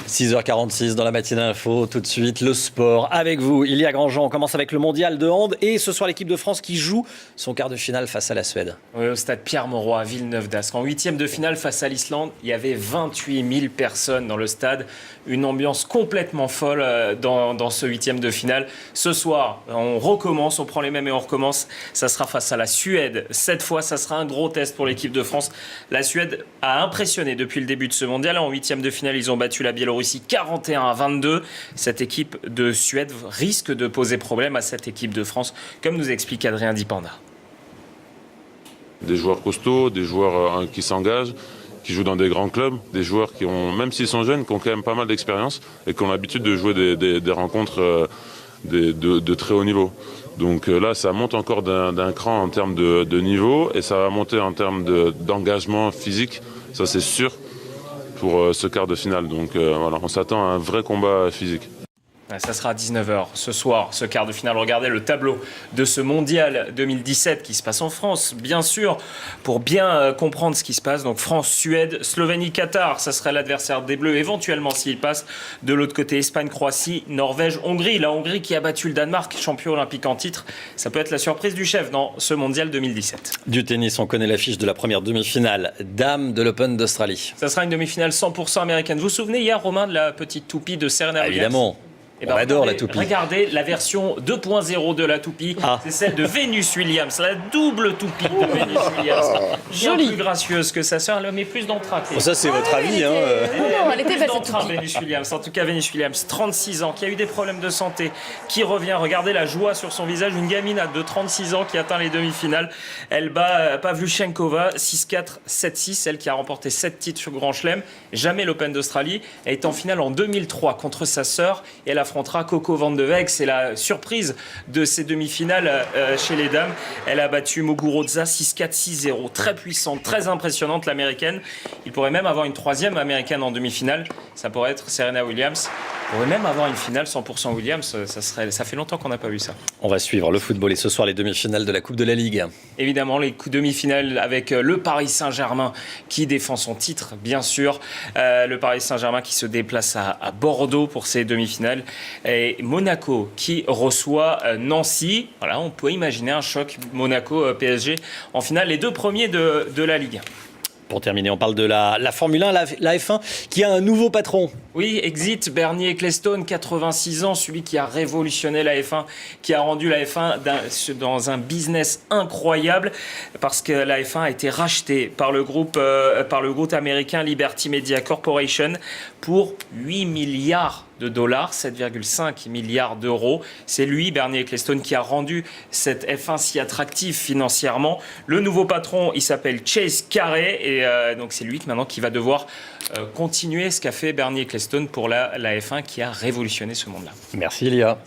6h46 dans la matinale info, tout de suite le sport avec vous. Ilia Grandjean, on commence avec le mondial de hand et ce soir l'équipe de France qui joue son quart de finale face à la Suède. Oui, au stade Pierre-Mauroy à Villeneuve-d'Ascq. En huitième de finale face à l'Islande, il y avait 28 000 personnes dans le stade. Une ambiance complètement folle dans ce huitième de finale. Ce soir, on recommence, on prend les mêmes et on recommence. Ça sera face à la Suède. Cette fois, ça sera un gros test pour l'équipe de France. La Suède a impressionné depuis le début de ce mondial. En huitième de finale, ils ont battu la Biélorussie 41-22. Cette équipe de Suède risque de poser problème à cette équipe de France, comme nous explique Adrien Dipanda. Des joueurs costauds, des joueurs qui s'engagent, qui jouent dans des grands clubs, des joueurs qui ont, même s'ils sont jeunes, qui ont quand même pas mal d'expérience et qui ont l'habitude de jouer des rencontres de très haut niveau. Donc là, ça monte encore d'un cran en termes de niveau et ça va monter en termes d'engagement physique, ça c'est sûr, pour ce quart de finale. Donc voilà, on s'attend à un vrai combat physique. Ça sera à 19h ce soir, ce quart de finale. Regardez le tableau de ce mondial 2017 qui se passe en France, bien sûr, pour bien comprendre ce qui se passe. Donc France, Suède, Slovénie, Qatar, ça serait l'adversaire des Bleus, éventuellement s'il passe. De l'autre côté, Espagne, Croatie, Norvège, Hongrie. La Hongrie qui a battu le Danemark, champion olympique en titre. Ça peut être la surprise du chef dans ce mondial 2017. Du tennis, on connaît l'affiche de la première demi-finale, dame de l'Open d'Australie. Ça sera une demi-finale 100% américaine. Vous vous souvenez hier, Romain, de la petite toupie de Serena Williams ? Évidemment. On adore la toupie. Regardez la version 2.0 de la toupie. C'est celle de Venus Williams, la double toupie de Venus Williams. Jolie. Plus gracieuse que sa sœur, elle met plus d'entraque. Ça, c'est votre avis. Non, elle était belle cette toupie. Venus Williams. En tout cas, Venus Williams, 36 ans, qui a eu des problèmes de santé, qui revient. Regardez la joie sur son visage. Une gamine de 36 ans qui atteint les demi-finales. Elle bat Pavlyuchenkova 6-4, 7-6. Celle qui a remporté 7 titres sur Grand Chelem. Jamais l'Open d'Australie. Elle est en finale en 2003 contre sa sœur. Et elle affrontera Coco Van de Weg. C'est la surprise de ces demi-finales chez les dames. Elle a battu Muguruza 6-4, 6-0. Très puissante, très impressionnante l'américaine. Il pourrait même avoir une troisième américaine en demi-finale. Ça pourrait être Serena Williams. On pourrait même avoir une finale 100% Williams. Ça fait longtemps qu'on n'a pas vu ça. On va suivre le football et ce soir les demi-finales de la Coupe de la Ligue. Évidemment, les demi-finales avec le Paris Saint-Germain qui défend son titre, bien sûr. Le Paris Saint-Germain qui se déplace à Bordeaux pour ces demi-finales. Et Monaco qui reçoit Nancy. Voilà, on peut imaginer un choc Monaco-PSG en finale. Les deux premiers de la Ligue. Pour terminer, on parle de la Formule 1, la F1, qui a un nouveau patron. Oui, exit Bernie Ecclestone, 86 ans, celui qui a révolutionné la F1, qui a rendu la F1 dans un business incroyable, parce que la F1 a été rachetée par le groupe américain Liberty Media Corporation pour 8 milliards de dollars, 7,5 milliards d'euros. C'est lui, Bernie Ecclestone, qui a rendu cette F1 si attractive financièrement. Le nouveau patron, il s'appelle Chase Carey, et donc c'est lui maintenant qui va devoir continuer ce qu'a fait Bernie Ecclestone pour la F1 qui a révolutionné ce monde-là. Merci Elia.